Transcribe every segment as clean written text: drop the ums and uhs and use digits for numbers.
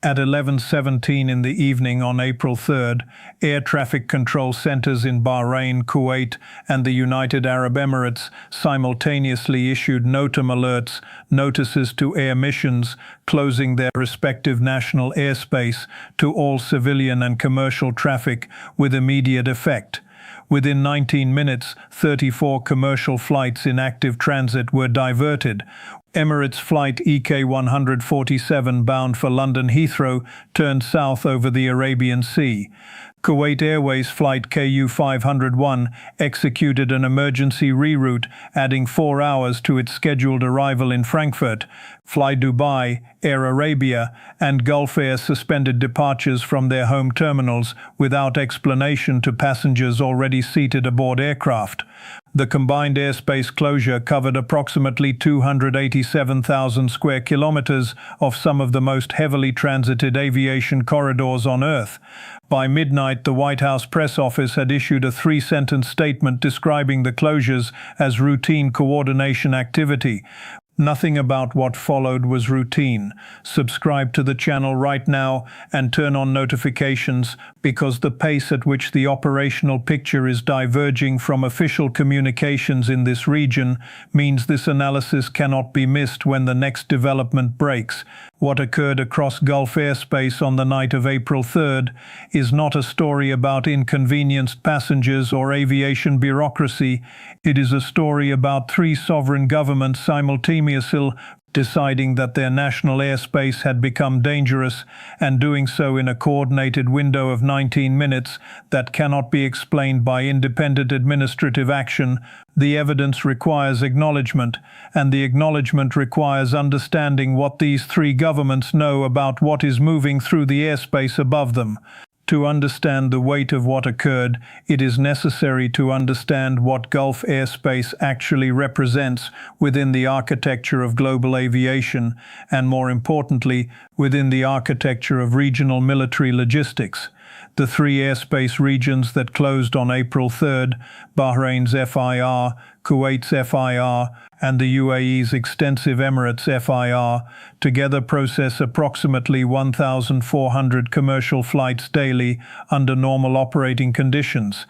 At 11:17 in the evening on April 3rd, air traffic control centers in Bahrain, Kuwait, and the United Arab Emirates simultaneously issued NOTAM alerts, notices to air missions, closing their respective national airspace to all civilian and commercial traffic with immediate effect. Within 19 minutes, 34 commercial flights in active transit were diverted. Emirates flight EK-147 bound for London Heathrow turned south over the Arabian Sea. Kuwait Airways flight KU-501 executed an emergency reroute, adding 4 hours to its scheduled arrival in Frankfurt. Fly Dubai, Air Arabia, and Gulf Air suspended departures from their home terminals without explanation to passengers already seated aboard aircraft. The combined airspace closure covered approximately 287,000 square kilometers of some of the most heavily transited aviation corridors on Earth. By midnight, the White House press office had issued a 3-sentence statement describing the closures as routine coordination activity. Nothing about what followed was routine. Subscribe to the channel right now and turn on notifications, because the pace at which the operational picture is diverging from official communications in this region means this analysis cannot be missed when the next development breaks. What occurred across Gulf airspace on the night of April 3rd is not a story about inconvenienced passengers or aviation bureaucracy. It is a story about 3 sovereign governments simultaneously deciding that their national airspace had become dangerous, and doing so in a coordinated window of 19 minutes that cannot be explained by independent administrative action. The evidence requires acknowledgement, and the acknowledgement requires understanding what these 3 governments know about what is moving through the airspace above them. To understand the weight of what occurred, it is necessary to understand what Gulf airspace actually represents within the architecture of global aviation, and more importantly, within the architecture of regional military logistics. The 3 airspace regions that closed on April 3rd, Bahrain's FIR, Kuwait's FIR, and the UAE's extensive Emirates FIR, together process approximately 1,400 commercial flights daily under normal operating conditions.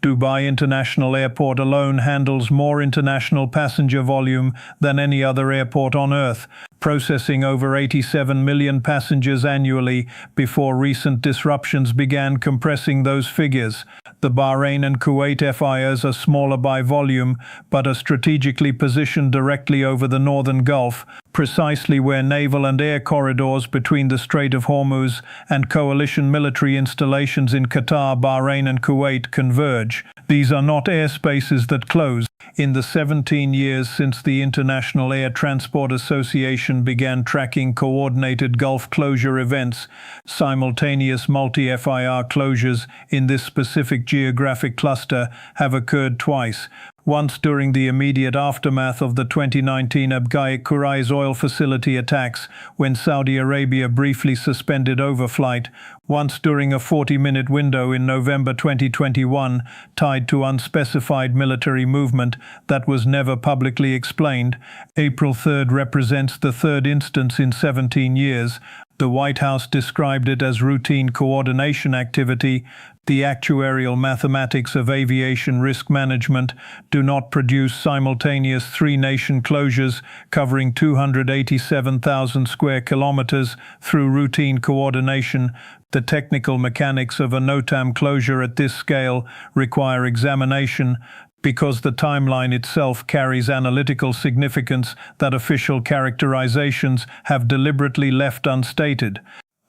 Dubai International Airport alone handles more international passenger volume than any other airport on Earth, processing over 87 million passengers annually before recent disruptions began compressing those figures. The Bahrain and Kuwait FIRs are smaller by volume, but are strategically positioned directly over the northern Gulf, precisely where naval and air corridors between the Strait of Hormuz and coalition military installations in Qatar, Bahrain and Kuwait converge. These are not airspaces that close. In the 17 years since the International Air Transport Association began tracking coordinated Gulf closure events, simultaneous multi-FIR closures in this specific geographic cluster have occurred twice. Once during the immediate aftermath of the 2019 Abqaiq Quraiz oil facility attacks, when Saudi Arabia briefly suspended overflight, once during a 40-minute window in November 2021 tied to unspecified military movement that was never publicly explained. April 3rd represents the 3rd instance in 17 years. The White House described it as routine coordination activity. The actuarial mathematics of aviation risk management do not produce simultaneous 3-nation closures covering 287,000 square kilometers through routine coordination. The technical mechanics of a NOTAM closure at this scale require examination, because the timeline itself carries analytical significance that official characterizations have deliberately left unstated.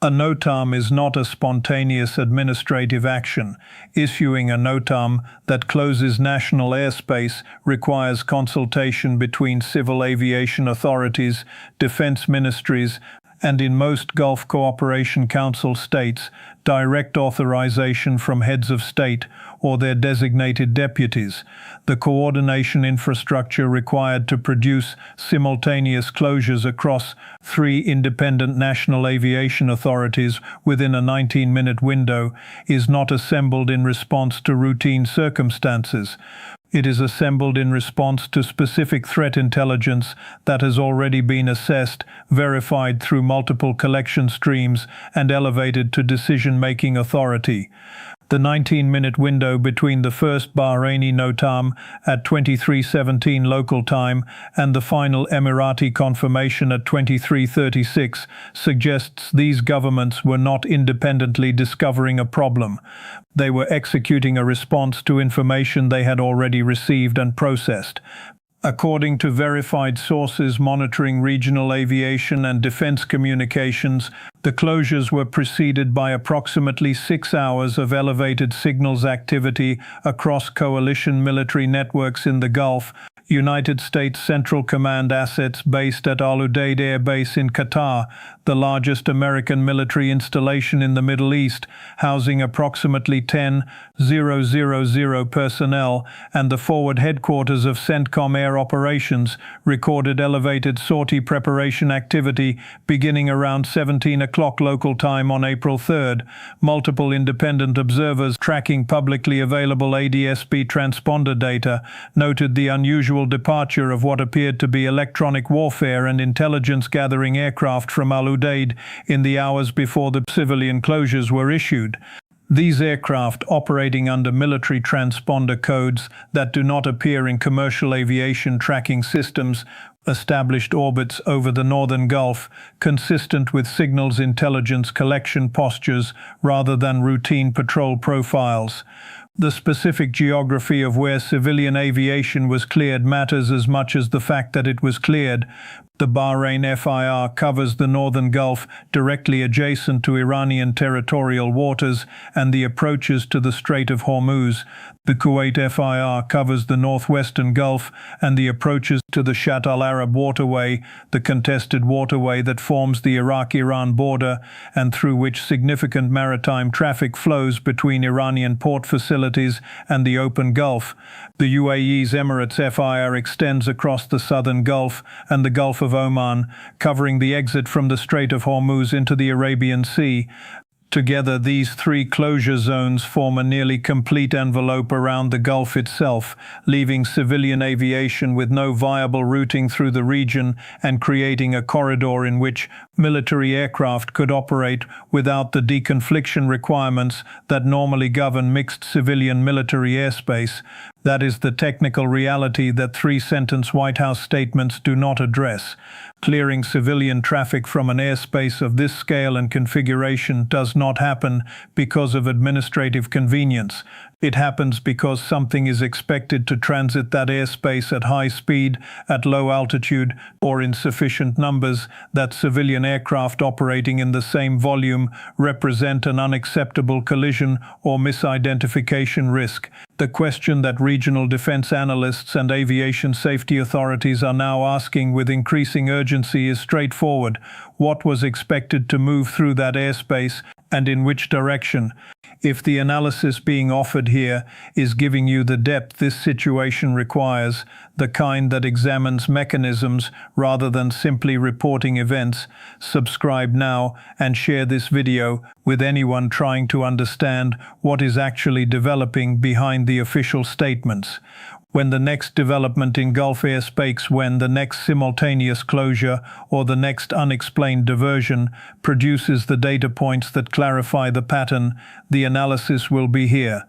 A NOTAM is not a spontaneous administrative action. Issuing a NOTAM that closes national airspace requires consultation between civil aviation authorities, defense ministries, and in most Gulf Cooperation Council states, direct authorization from heads of state or their designated deputies. The coordination infrastructure required to produce simultaneous closures across 3 independent national aviation authorities within a 19-minute window is not assembled in response to routine circumstances. It is assembled in response to specific threat intelligence that has already been assessed, verified through multiple collection streams, and elevated to decision-making authority. The 19-minute window between the first Bahraini NOTAM at 23:17 local time and the final Emirati confirmation at 23:36 suggests these governments were not independently discovering a problem. They were executing a response to information they had already received and processed. According to verified sources monitoring regional aviation and defense communications, the closures were preceded by approximately 6 hours of elevated signals activity across coalition military networks in the Gulf. United States Central Command assets based at Al Udeid Air Base in Qatar, the largest American military installation in the Middle East, housing approximately 10,000 personnel, and the forward headquarters of CENTCOM Air Operations, recorded elevated sortie preparation activity beginning around 17 o'clock local time on April 3rd. Multiple independent observers tracking publicly available ADS-B transponder data noted the unusual departure of what appeared to be electronic warfare and intelligence-gathering aircraft from Al Udeid in the hours before the civilian closures were issued. These aircraft, operating under military transponder codes that do not appear in commercial aviation tracking systems, established orbits over the northern Gulf, consistent with signals intelligence collection postures rather than routine patrol profiles. The specific geography of where civilian aviation was cleared matters as much as the fact that it was cleared. The Bahrain FIR covers the northern Gulf directly adjacent to Iranian territorial waters and the approaches to the Strait of Hormuz. The Kuwait FIR covers the northwestern Gulf and the approaches to the Shatt al-Arab waterway, the contested waterway that forms the Iraq-Iran border and through which significant maritime traffic flows between Iranian port facilities and the open Gulf. The UAE's Emirates FIR extends across the southern Gulf and the Gulf of Oman, covering the exit from the Strait of Hormuz into the Arabian Sea. Together, these three closure zones form a nearly complete envelope around the Gulf itself, leaving civilian aviation with no viable routing through the region and creating a corridor in which military aircraft could operate without the deconfliction requirements that normally govern mixed civilian-military airspace. That is the technical reality that three-sentence White House statements do not address. Clearing civilian traffic from an airspace of this scale and configuration does not happen because of administrative convenience. It happens because something is expected to transit that airspace at high speed, at low altitude, or in sufficient numbers that civilian aircraft operating in the same volume represent an unacceptable collision or misidentification risk. The question that regional defense analysts and aviation safety authorities are now asking with increasing urgency is straightforward. What was expected to move through that airspace, and in which direction? If the analysis being offered here is giving you the depth this situation requires, the kind that examines mechanisms rather than simply reporting events, subscribe now and share this video with anyone trying to understand what is actually developing behind the official statements. When the next development in Gulf airspace, when the next simultaneous closure or the next unexplained diversion produces the data points that clarify the pattern, the analysis will be here.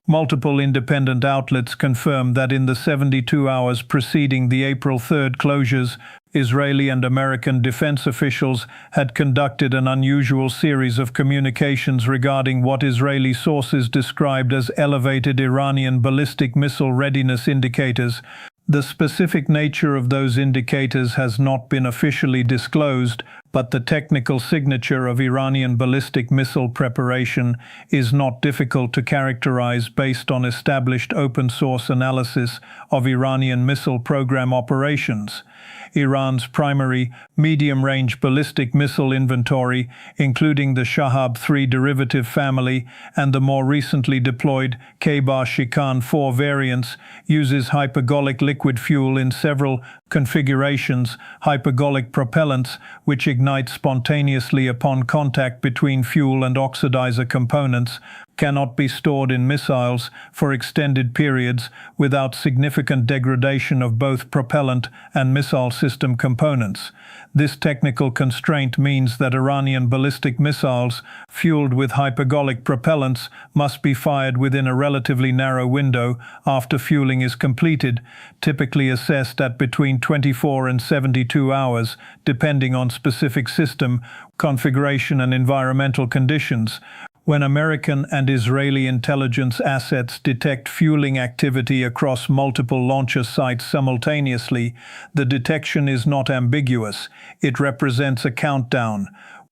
Multiple independent outlets confirm that in the 72 hours preceding the April 3rd closures, Israeli and American defense officials had conducted an unusual series of communications regarding what Israeli sources described as elevated Iranian ballistic missile readiness indicators. The specific nature of those indicators has not been officially disclosed, but the technical signature of Iranian ballistic missile preparation is not difficult to characterize based on established open-source analysis of Iranian missile program operations. Iran's primary medium-range ballistic missile inventory, including the Shahab-3 derivative family and the more recently deployed Khaybar-Shikan 4 variants, uses hypergolic liquid fuel in several configurations, hypergolic propellants, which ignite spontaneously upon contact between fuel and oxidizer components, cannot be stored in missiles for extended periods without significant degradation of both propellant and missile system components. This technical constraint means that Iranian ballistic missiles, fueled with hypergolic propellants, must be fired within a relatively narrow window after fueling is completed, typically assessed at between 24 and 72 hours, depending on specific system, configuration and environmental conditions. When American and Israeli intelligence assets detect fueling activity across multiple launcher sites simultaneously, the detection is not ambiguous. It represents a countdown.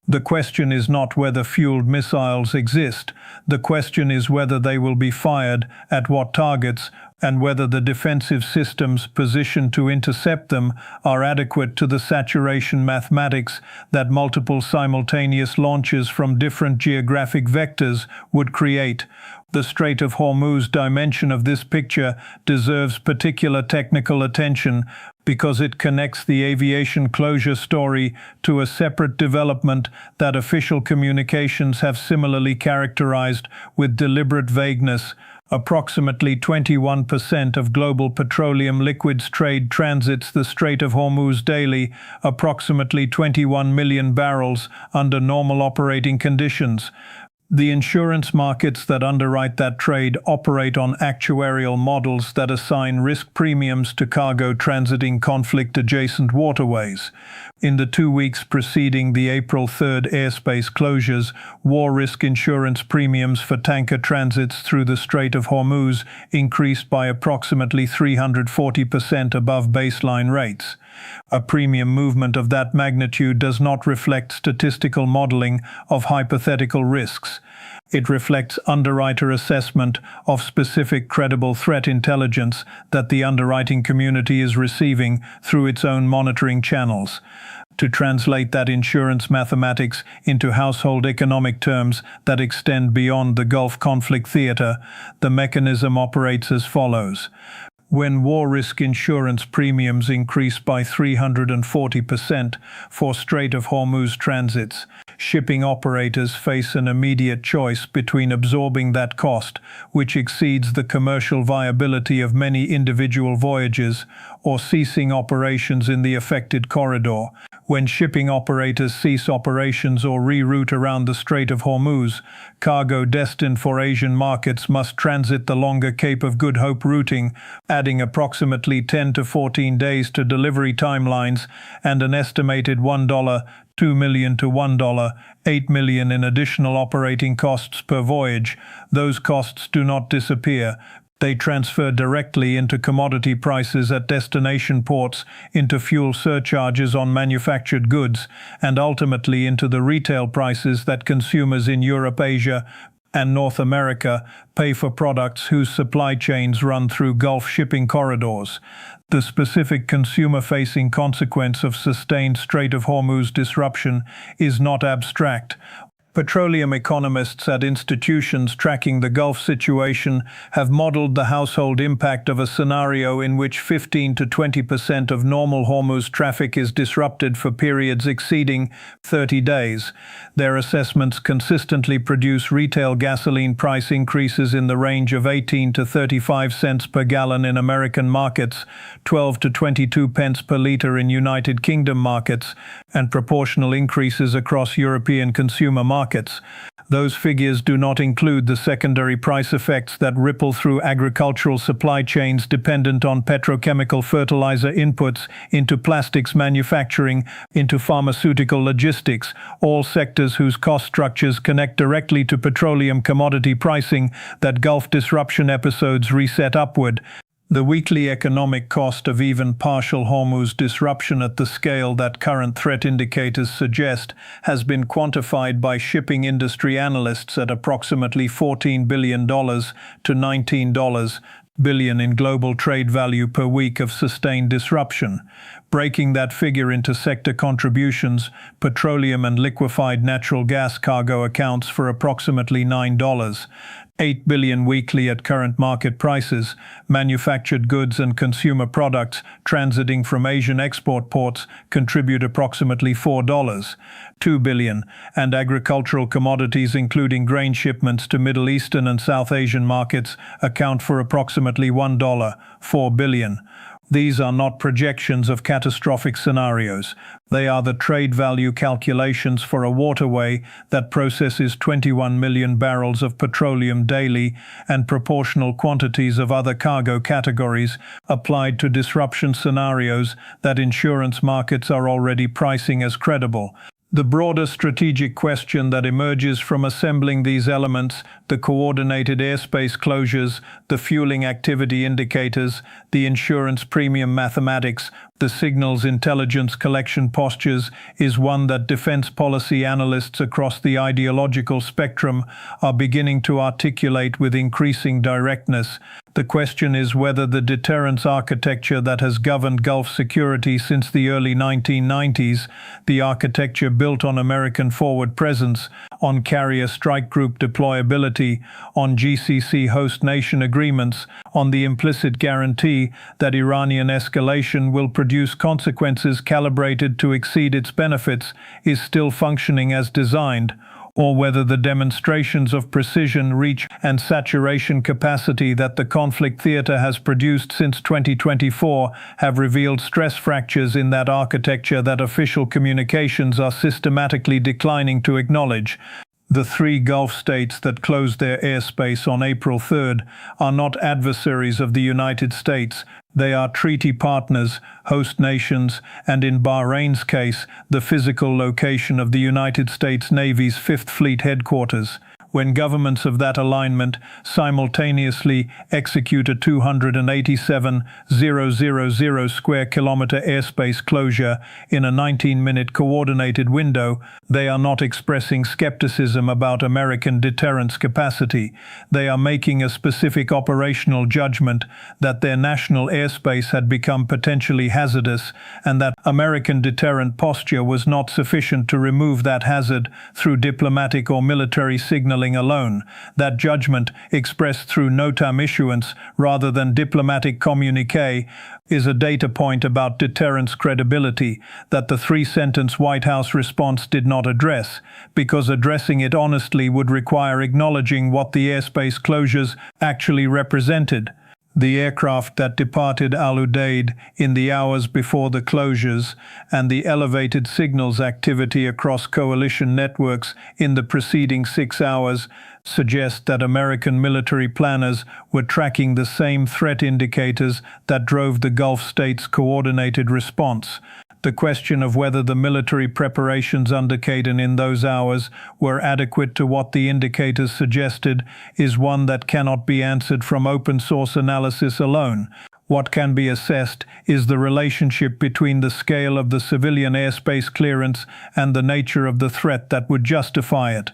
The question is not whether fueled missiles exist. The question is whether they will be fired, at what targets, and whether the defensive systems positioned to intercept them are adequate to the saturation mathematics that multiple simultaneous launches from different geographic vectors would create. The Strait of Hormuz dimension of this picture deserves particular technical attention because it connects the aviation closure story to a separate development that official communications have similarly characterized with deliberate vagueness. Approximately 21% of global petroleum liquids trade transits the Strait of Hormuz daily, approximately 21 million barrels under normal operating conditions. The insurance markets that underwrite that trade operate on actuarial models that assign risk premiums to cargo transiting conflict-adjacent waterways. In the 2 weeks preceding the April 3rd airspace closures, war risk insurance premiums for tanker transits through the Strait of Hormuz increased by approximately 340% above baseline rates. A premium movement of that magnitude does not reflect statistical modeling of hypothetical risks. It reflects underwriter assessment of specific credible threat intelligence that the underwriting community is receiving through its own monitoring channels. To translate that insurance mathematics into household economic terms that extend beyond the Gulf conflict theater, the mechanism operates as follows. When war risk insurance premiums increase by 340% for Strait of Hormuz transits, shipping operators face an immediate choice between absorbing that cost, which exceeds the commercial viability of many individual voyages, or ceasing operations in the affected corridor. When shipping operators cease operations or reroute around the Strait of Hormuz, cargo destined for Asian markets must transit the longer Cape of Good Hope routing, adding approximately 10 to 14 days to delivery timelines and an estimated $2 million to $8 million in additional operating costs per voyage. Those costs do not disappear. They transfer directly into commodity prices at destination ports, into fuel surcharges on manufactured goods, and ultimately into the retail prices that consumers in Europe, Asia, and North America pay for products whose supply chains run through Gulf shipping corridors. The specific consumer-facing consequence of sustained Strait of Hormuz disruption is not abstract. Petroleum economists at institutions tracking the Gulf situation have modeled the household impact of a scenario in which 15 to 20% of normal Hormuz traffic is disrupted for periods exceeding 30 days. Their assessments consistently produce retail gasoline price increases in the range of 18 to 35 cents per gallon in American markets, 12 to 22 pence per litre in United Kingdom markets, and proportional increases across European consumer markets. Those figures do not include the secondary price effects that ripple through agricultural supply chains dependent on petrochemical fertilizer inputs, into plastics manufacturing, into pharmaceutical logistics, all sectors whose cost structures connect directly to petroleum commodity pricing that Gulf disruption episodes reset upward. The weekly economic cost of even partial Hormuz disruption at the scale that current threat indicators suggest has been quantified by shipping industry analysts at approximately $14 billion to $19 billion in global trade value per week of sustained disruption. Breaking that figure into sector contributions, petroleum and liquefied natural gas cargo accounts for approximately $9.8 billion weekly at current market prices. Manufactured goods and consumer products transiting from Asian export ports contribute approximately $4.2 billion, and agricultural commodities including grain shipments to Middle Eastern and South Asian markets account for approximately $1.4 billion. These are not projections of catastrophic scenarios. They are the trade value calculations for a waterway that processes 21 million barrels of petroleum daily and proportional quantities of other cargo categories applied to disruption scenarios that insurance markets are already pricing as credible. The broader strategic question that emerges from assembling these elements, the coordinated airspace closures, the fueling activity indicators, the insurance premium mathematics, the signals intelligence collection postures, is one that defense policy analysts across the ideological spectrum are beginning to articulate with increasing directness. The question is whether the deterrence architecture that has governed Gulf security since the early 1990s, the architecture built on American forward presence, on carrier strike group deployability, on GCC host nation agreements, on the implicit guarantee that Iranian escalation will produce consequences calibrated to exceed its benefits, is still functioning as designed, or whether the demonstrations of precision, reach, and saturation capacity that the conflict theater has produced since 2024 have revealed stress fractures in that architecture that official communications are systematically declining to acknowledge. The three Gulf states that closed their airspace on April 3rd are not adversaries of the United States. They are treaty partners, host nations, and in Bahrain's case, the physical location of the United States Navy's Fifth Fleet headquarters. When governments of that alignment simultaneously execute a 287,000 square kilometer airspace closure in a 19-minute coordinated window, they are not expressing skepticism about American deterrence capacity. They are making a specific operational judgment that their national airspace had become potentially hazardous and that American deterrent posture was not sufficient to remove that hazard through diplomatic or military signaling alone. That judgment, expressed through NOTAM issuance rather than diplomatic communique, is a data point about deterrence credibility that the three-sentence White House response did not address, because addressing it honestly would require acknowledging what the airspace closures actually represented. The aircraft that departed Al Udeid in the hours before the closures and the elevated signals activity across coalition networks in the preceding 6 hours suggest that American military planners were tracking the same threat indicators that drove the Gulf states' coordinated response. The question of whether the military preparations undertaken in those hours were adequate to what the indicators suggested is one that cannot be answered from open-source analysis alone. What can be assessed is the relationship between the scale of the civilian airspace clearance and the nature of the threat that would justify it.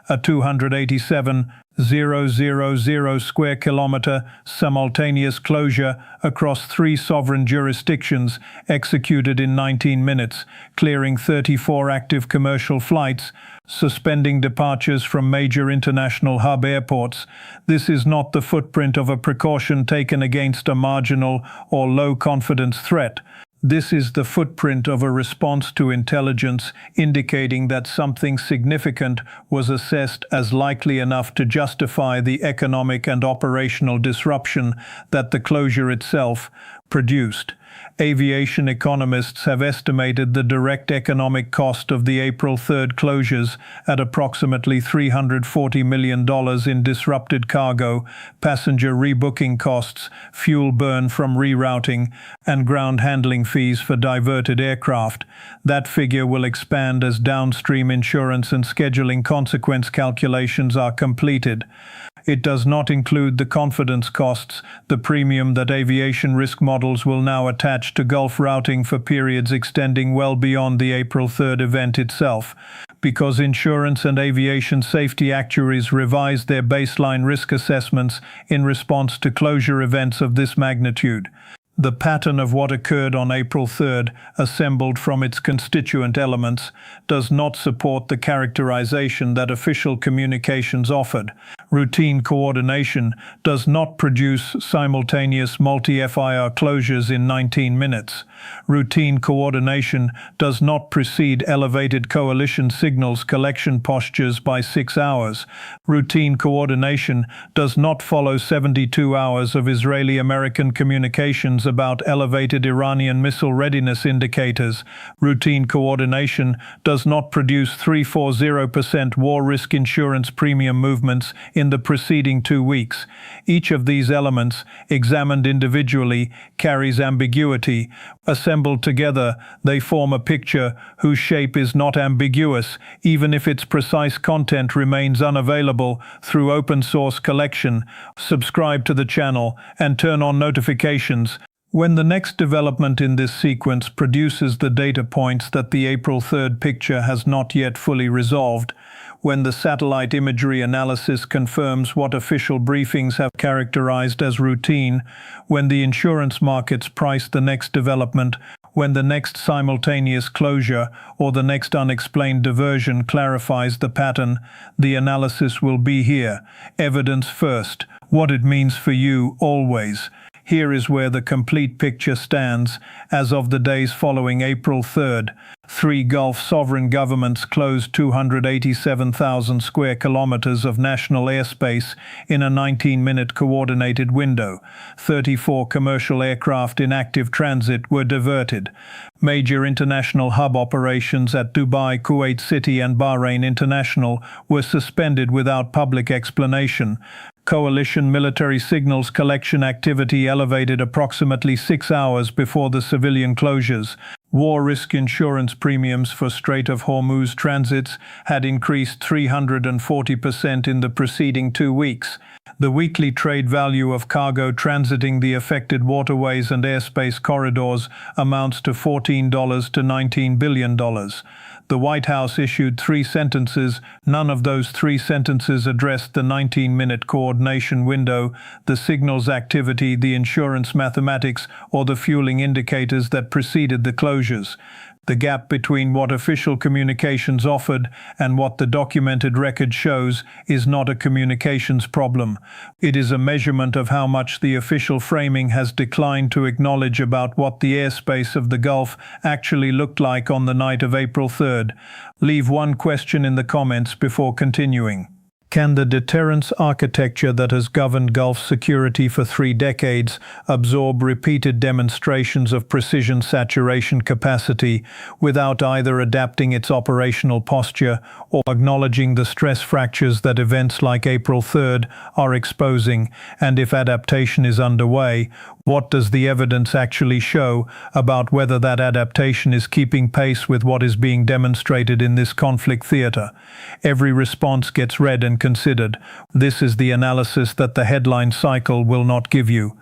A 287,000 square kilometer simultaneous closure across 3 sovereign jurisdictions executed in 19 minutes, clearing 34 active commercial flights, suspending departures from major international hub airports. This is not the footprint of a precaution taken against a marginal or low-confidence threat. This is the footprint of a response to intelligence indicating that something significant was assessed as likely enough to justify the economic and operational disruption that the closure itself produced. Aviation economists have estimated the direct economic cost of the April 3rd closures at approximately $340 million in disrupted cargo, passenger rebooking costs, fuel burn from rerouting, and ground handling fees for diverted aircraft. That figure will expand as downstream insurance and scheduling consequence calculations are completed. It does not include the confidence costs, the premium that aviation risk models will now attach to Gulf routing for periods extending well beyond the April 3rd event itself, because insurance and aviation safety actuaries revised their baseline risk assessments in response to closure events of this magnitude. The pattern of what occurred on April 3rd, assembled from its constituent elements, does not support the characterization that official communications offered. Routine coordination does not produce simultaneous multi-FIR closures in 19 minutes. Routine coordination does not precede elevated coalition signals collection postures by 6 hours. Routine coordination does not follow 72 hours of Israeli-American communications about elevated Iranian missile readiness indicators. Routine coordination does not produce 340% war risk insurance premium movements in the preceding 2 weeks. Each of these elements, examined individually, carries ambiguity. Assembled together, they form a picture whose shape is not ambiguous, even if its precise content remains unavailable through open source collection. Subscribe to the channel and turn on notifications. When the next development in this sequence produces the data points that the April 3rd picture has not yet fully resolved, when the satellite imagery analysis confirms what official briefings have characterized as routine, when the insurance markets price the next development, when the next simultaneous closure or the next unexplained diversion clarifies the pattern, the analysis will be here. Evidence first. What it means for you, always. Here is where the complete picture stands. As of the days following April 3rd, 3 Gulf sovereign governments closed 287,000 square kilometers of national airspace in a 19-minute coordinated window. 34 commercial aircraft in active transit were diverted. Major international hub operations at Dubai, Kuwait City and Bahrain International were suspended without public explanation. Coalition military signals collection activity elevated approximately 6 hours before the civilian closures. War risk insurance premiums for Strait of Hormuz transits had increased 340% in the preceding 2 weeks. The weekly trade value of cargo transiting the affected waterways and airspace corridors amounts to $14 to $19 billion. The White House issued 3 sentences. None of those 3 sentences addressed the 19-minute coordination window, the signals activity, the insurance mathematics, or the fueling indicators that preceded the closures. The gap between what official communications offered and what the documented record shows is not a communications problem. It is a measurement of how much the official framing has declined to acknowledge about what the airspace of the Gulf actually looked like on the night of April 3rd. Leave one question in the comments before continuing. Can the deterrence architecture that has governed Gulf security for 3 decades absorb repeated demonstrations of precision saturation capacity without either adapting its operational posture or acknowledging the stress fractures that events like April 3rd are exposing? And if adaptation is underway, what does the evidence actually show about whether that adaptation is keeping pace with what is being demonstrated in this conflict theater? Every response gets read and considered. This is the analysis that the headline cycle will not give you.